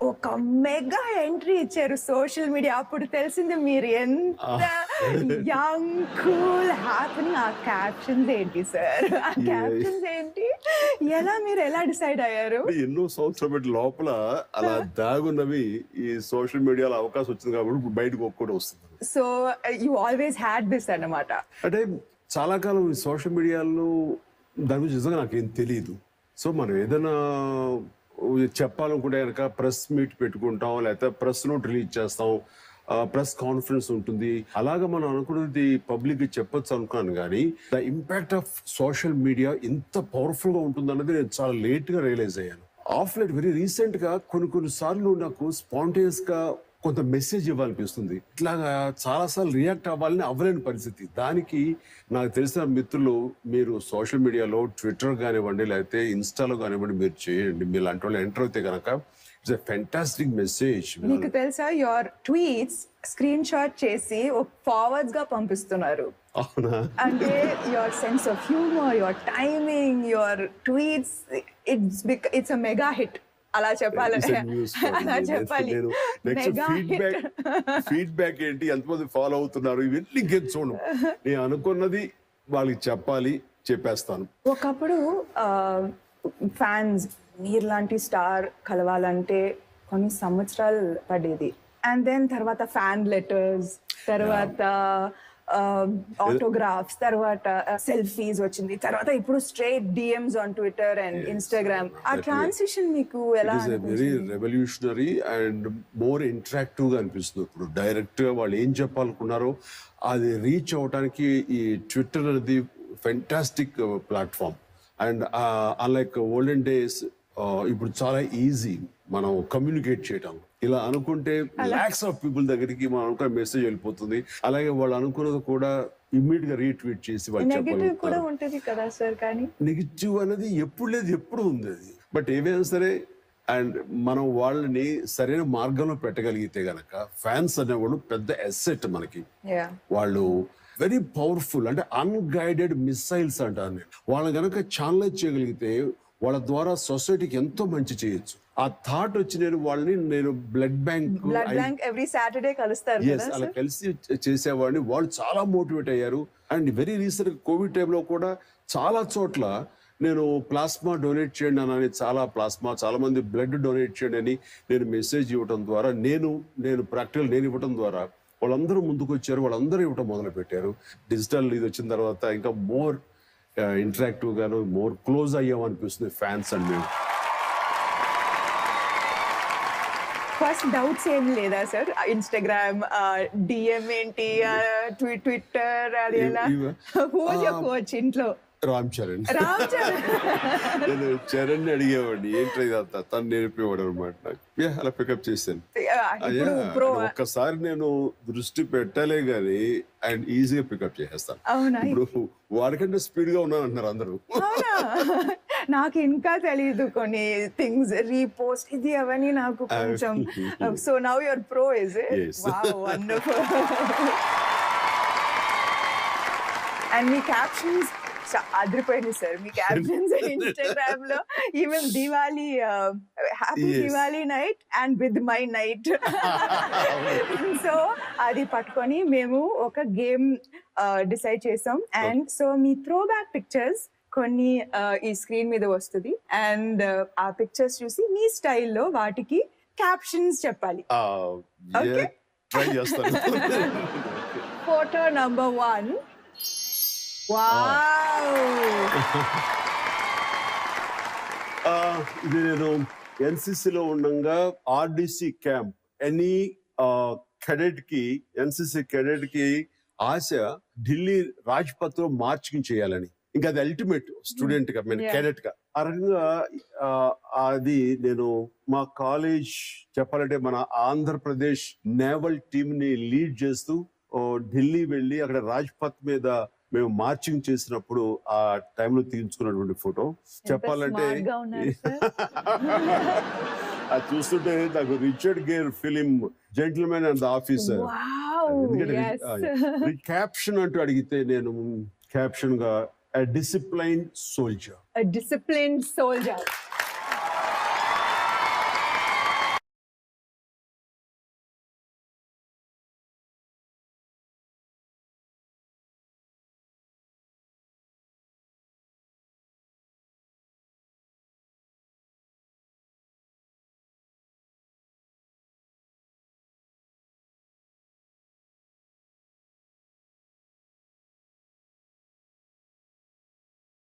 ఒక mega entry ఇచ్చారు social media. అప్పుడు తెలిసింది మీరు ఎంత యంగ్ కూల్ హ్యాపీనింగ్. ఆ క్యాప్షన్స్ ఏంటి సార్? ఆ క్యాప్షన్స్ ఏంటి? మీరు ఎలా డిసైడ్ అయ్యారు? ఎన్నో సంవత్సరం లోపల అలా దాగున్నవి ఈ సోషల్ మీడియాలో అవకాశం వచ్చింది కాబట్టి బయటకు ఒక్కటి వస్తుంది. So you always had this అన్నమాట. అంటే చాలా కాలం ఈ సోషల్ మీడియాలో దాని గురించి నిజంగా నాకేం తెలియదు. సో మనం ఏదైనా చెప్పాలనుకుంటే కనుక ప్రెస్ మీట్ పెట్టుకుంటాం, లేకపోతే ప్రెస్ నోట్ రిలీజ్ చేస్తాం, ప్రెస్ కాన్ఫరెన్స్ ఉంటుంది. అలాగా మనం అనుకున్నది పబ్లిక్ చెప్పొచ్చు అనుకున్నాను, కానీ the impact of social media ఎంత పవర్ఫుల్ గా ఉంటుంది అన్నది నేను చాలా లేట్ గా రియలైజ్ అయ్యాను. ఆఫ్ లైట్ వెరీ రీసెంట్ గా కొన్ని సార్లు నాకు స్పాంటేనియస్ గా కొంత మెసేజ్ ఇవ్వాలనిపిస్తుంది. ఇట్లాగా చాలాసార్లు రియాక్ట్ అవ్వాలని అవ్వలేని పరిస్థితి. దానికి నాకు తెలిసిన మిత్రులు, మీరు సోషల్ మీడియాలో ట్విట్టర్ కానివ్వండి, లేకపోతే ఇన్స్టాలో కానివ్వండి మీరు చేయండి. మీరు లాంటి వాళ్ళు ఎంటర్ అయితే కనుక ఇట్స్ ఎ ఫెంటాస్టిక్ మెసేజ్. మీకు తెలుసా, యువర్ ట్వీట్స్ స్క్రీన్ షాట్ చేసి ఫార్వర్డ్స్ గా పంపిస్తున్నారు. అవునా? అంటే your sense of humour, your timing, your tweets, it's a mega hit. అలా చెప్పాలి. అలా చెప్పాలి. ఫీడ్బ్యాక్ ఏంటి, ఎంతమంది ఫాలో అవుతున్నారు, ఇవన్నీ చూడు. నేను అనుకున్నది వాళ్ళకి చెప్పాలి, చెప్పేస్తాను. ఒకప్పుడు ఫ్యాన్స్ మీలాంటి స్టార్ కలవాలంటే కొన్ని సంవత్సరాలు పడేది. అండ్ దెన్ తర్వాత ఫ్యాన్ లెటర్స్, తర్వాత ఆటోగ్రాఫ్స్, తర్వాత సెల్ఫీస్ వచ్చింది, తర్వాత ఇప్పుడు straight DMs on Twitter and Instagram. ఆ ట్రాన్సిషన్ మీకు ఎలా? Very revolutionary and more interactive గా అనిపిస్తుంది. ఇప్పుడు డైరెక్ట్ గా వాళ్ళు ఏం చెప్పాలనుకున్నారో అది రీచ్ అవడానికి ఈ ట్విట్టర్ అనేది fantastic platform. And unlike olden days ఇప్పుడు చాలా ఈజీ మనం కమ్యూనికేట్ చేయటం. ఇలా అనుకుంటే లాక్స్ ఆఫ్ పీపుల్ దగ్గరికి మనం అనుకున్న మెసేజ్ వెళ్ళిపోతుంది. అలాగే వాళ్ళు అనుకున్నది కూడా ఇమ్మీడియట్ గా రీట్వీట్ చేసి వాళ్ళు చెప్పాలి. నెగిటివ్ అనేది ఎప్పుడు లేదు, ఎప్పుడు ఉంది అది. బట్ ఏమైనా సరే అండ్ మనం వాళ్ళని సరైన మార్గంలో పెట్టగలిగితే గనక ఫ్యాన్స్ అనేవాళ్ళు పెద్ద అసెట్ మనకి. వాళ్ళు వెరీ పవర్ఫుల్, అంటే అన్గైడెడ్ మిసైల్స్ అంటారు నేను. వాళ్ళని గనక ఛానలైజ్ చేయగలిగితే వాళ్ళ ద్వారా సొసైటీకి ఎంతో మంచి చేయొచ్చు. ఆ థాట్ వచ్చి నేను బ్లడ్ బ్యాంక్ ఎవ్రీ సాటర్డే కలుస్తారు. అలా కలిసి చేసేవాడిని. వాళ్ళు చాలా మోటివేట్ అయ్యారు. అండ్ వెరీ రీసెంట్ కోవిడ్ టైంలో కూడా చాలా చోట్ల నేను ప్లాస్మా డొనేట్ చేయండి అని, చాలా మంది బ్లడ్ డొనేట్ చేయండి అని నేను మెసేజ్ ఇవ్వడం ద్వారా, నేను ప్రాక్టికల్ నేను ఇవ్వడం ద్వారా వాళ్ళందరూ ముందుకు వచ్చారు. వాళ్ళందరూ ఇవ్వటం మొదలు పెట్టారు. డిజిటల్ ఇది వచ్చిన తర్వాత ఇంకా మోర్ ఇంటరాక్టివ్ గాను మోర్ క్లోజ్ అయ్యామనిపిస్తుంది ఫ్యాన్స్ అండ్ మేము. ఫస్ట్ డౌట్స్ ఏం లేదా సార్? ఇన్స్టాగ్రామ్ డిఎం ఏంటి, ట్విట్టర్ అది ఎలా? హూ వాజ్ యువర్ కోచ్ ఇంట్లో? రామ్ చరణ్. నేను చరణ్ అడిగేవాడిని ఏంటి ఇదంతా, తను నేర్పేవాడు అనమాట నాకు. అలా పికప్ చేశాను. ఒక్కసారి నేను దృష్టి పెట్టలే గానీ అండ్ ఈజీగా పికప్ చేసేస్తాను. ఇప్పుడు వాడికంటే స్పీడ్ గా ఉన్నాను అంటున్నారు అందరూ. నాకు ఇంకా తెలియదు కొన్ని థింగ్స్, రీపోస్ట్ ఇది అవన్నీ నాకు కొంచెం. So now your pro is it? Wow, wonderful. And me captions అదిరిపోయింది సార్. మీ క్యాప్షన్స్ ఇన్స్టాగ్రామ్ లో even Diwali, happy Diwali night and with my night. So అది పట్టుకొని మేము ఒక గేమ్ డిసైడ్ చేసాం. And so me throw back pictures కొన్ని ఈ స్క్రీన్ మీద వస్తుంది. అండ్ ఆ పిక్చర్స్ చూసి మీ స్టైల్లో వాటికి క్యాప్షన్స్ చెప్పాలి. Photo number 1. ఇది నేను ఎన్సిసిలో ఉండగా ఆర్డిసి క్యాంప్, ఎనీ కెడెట్ కి, ఎన్సిసి కెడెట్ కి ఆశ ఢిల్లీ రాజ్పథ్ లో మార్చింగ్ చేయాలని. ఇంకా అది అల్టిమేట్ స్టూడెంట్ గా, నేను కెడెట్ గా. ఆ రకంగా అది నేను మా కాలేజ్ చెప్పాలంటే మన ఆంధ్రప్రదేశ్ నేవల్ టీమ్ ని లీడ్ చేస్తూ ఢిల్లీ వెళ్ళి అక్కడ రాజ్పథ్ మీద మేము మార్చింగ్ చేసినప్పుడు ఆ టైంలో తీయించుకున్నటువంటి ఫోటో. చెప్పాలంటే అది చూస్తుంటే నాకు Richard Gere film gentleman and the officer. ఎందుకంటే క్యాప్షన్ అంటూ అడిగితే నేను క్యాప్షన్ గా a disciplined soldier. A disciplined soldier.